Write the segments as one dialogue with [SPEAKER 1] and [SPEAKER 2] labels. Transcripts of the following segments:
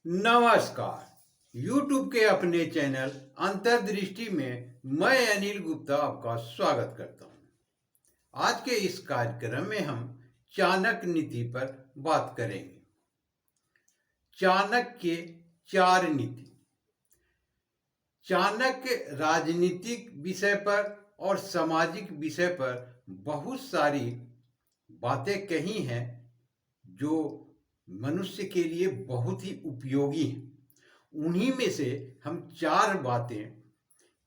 [SPEAKER 1] नमस्कार। YouTube के अपने चैनल अंतर्दृष्टि में मैं अनिल गुप्ता आपका स्वागत करता हूं। आज के इस कार्यक्रम में हम चाणक्य नीति पर बात करेंगे। चाणक्य के 4 नीति। चाणक्य राजनीतिक विषय पर और सामाजिक विषय पर बहुत सारी बातें कही हैं जो मनुष्य के लिए बहुत ही उपयोगी हैं। उन्हीं में से हम 4 बातें,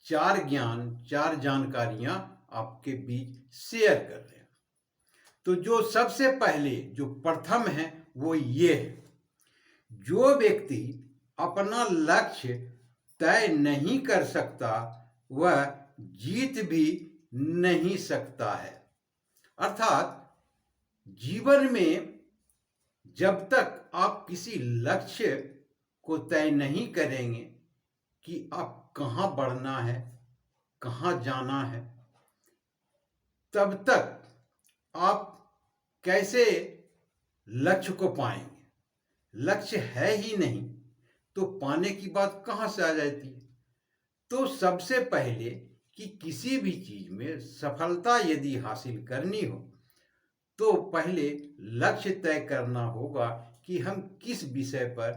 [SPEAKER 1] 4 ज्ञान, 4 जानकारियां आपके बीच शेयर कर रहे हैं। तो जो सबसे पहले जो प्रथम है वो ये है, जो व्यक्ति अपना लक्ष्य तय नहीं कर सकता वह जीत भी नहीं सकता है। अर्थात जीवन में जब तक आप किसी लक्ष्य को तय नहीं करेंगे कि आप कहाँ बढ़ना है, कहाँ जाना है, तब तक आप कैसे लक्ष्य को पाएंगे। लक्ष्य है ही नहीं तो पाने की बात कहाँ से आ जाती है। तो सबसे पहले कि किसी भी चीज में सफलता यदि हासिल करनी हो तो पहले लक्ष्य तय करना होगा कि हम किस विषय पर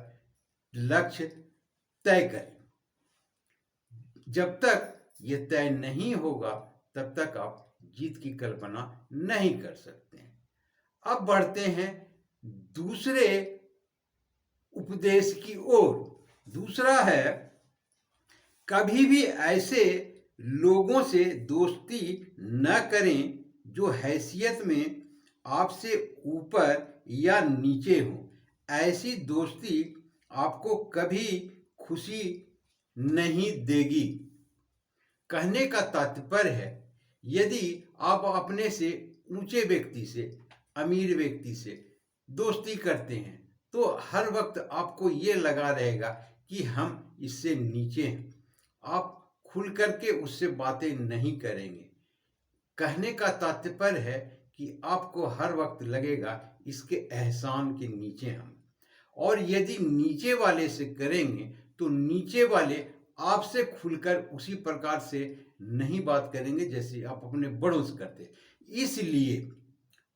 [SPEAKER 1] लक्ष्य तय करें। जब तक ये तय नहीं होगा तब तक आप जीत की कल्पना नहीं कर सकते हैं। अब बढ़ते हैं दूसरे उपदेश की ओर। दूसरा है, कभी भी ऐसे लोगों से दोस्ती न करें जो हैसियत में आपसे ऊपर या नीचे हो। ऐसी दोस्ती आपको कभी खुशी नहीं देगी। कहने का तात्पर्य है, यदि आप अपने से ऊंचे व्यक्ति से, अमीर व्यक्ति से दोस्ती करते हैं तो हर वक्त आपको ये लगा रहेगा कि हम इससे नीचे हैं। आप खुल करके उससे बातें नहीं करेंगे। कहने का तात्पर्य है कि आपको हर वक्त लगेगा इसके एहसान के नीचे हम। और यदि नीचे वाले से करेंगे तो नीचे वाले आपसे खुलकर उसी प्रकार से नहीं बात करेंगे जैसे आप अपने बड़ों से करते। इसलिए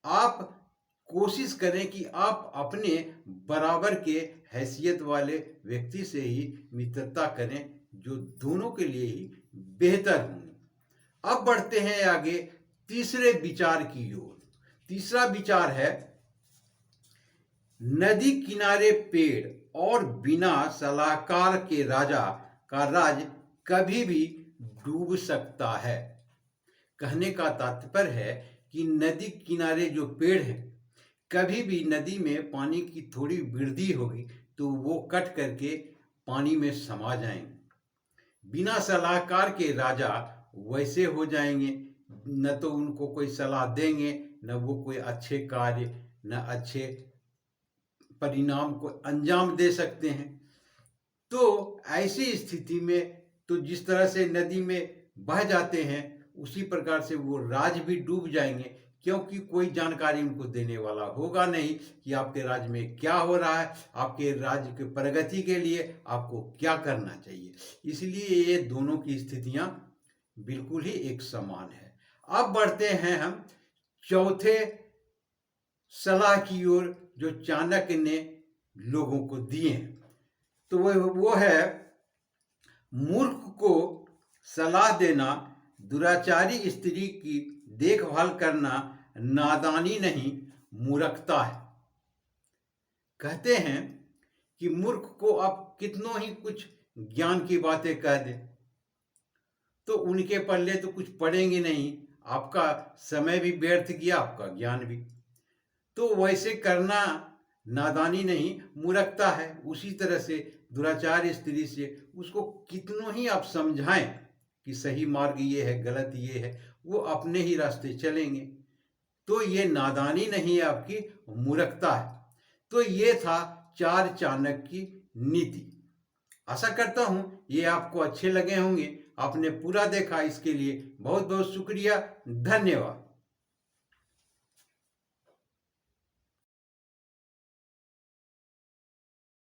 [SPEAKER 1] आप कोशिश करें कि आप अपने बराबर के हैसियत वाले व्यक्ति से ही मित्रता करें जो दोनों के लिए ही बेहतर होंगे। अब बढ़ते हैं आगे तीसरे विचार की ओर। तीसरा विचार है, नदी किनारे पेड़ और बिना सलाहकार के राजा का राज कभी भी डूब सकता है। कहने का तात्पर्य है कि नदी किनारे जो पेड़ हैं, कभी भी नदी में पानी की थोड़ी वृद्धि होगी तो वो कट करके पानी में समा जाएंगे। बिना सलाहकार के राजा वैसे हो जाएंगे, न तो उनको कोई सलाह देंगे, न वो कोई अच्छे कार्य, न अच्छे परिणाम को अंजाम दे सकते हैं। तो ऐसी स्थिति में तो जिस तरह से नदी में बह जाते हैं उसी प्रकार से वो राज भी डूब जाएंगे, क्योंकि कोई जानकारी उनको देने वाला होगा नहीं कि आपके राज्य में क्या हो रहा है, आपके राज्य के प्रगति के लिए आपको क्या करना चाहिए। इसलिए ये दोनों की स्थितियां बिल्कुल ही एक समान है। अब बढ़ते हैं हम चौथे सलाह की ओर जो चाणक्य ने लोगों को दिए हैं। तो वो है, मूर्ख को सलाह देना, दुराचारी स्त्री की देखभाल करना नादानी नहीं मूर्खता है। कहते हैं कि मूर्ख को आप कितनों ही कुछ ज्ञान की बातें कह दें तो उनके पल्ले तो कुछ पड़ेंगे नहीं, आपका समय भी व्यर्थ गया, आपका ज्ञान भी। तो वैसे करना नादानी नहीं मूर्खता है। उसी तरह से दुराचार स्त्री से उसको कितनों ही आप समझाएं कि सही मार्ग ये है, गलत ये है, वो अपने ही रास्ते चलेंगे। तो ये नादानी नहीं है, आपकी मूर्खता है। तो ये था 4 चाणक्य की नीति। आशा करता हूं ये आपको अच्छे लगे होंगे। आपने पूरा देखा, इसके लिए बहुत बहुत शुक्रिया। धन्यवाद।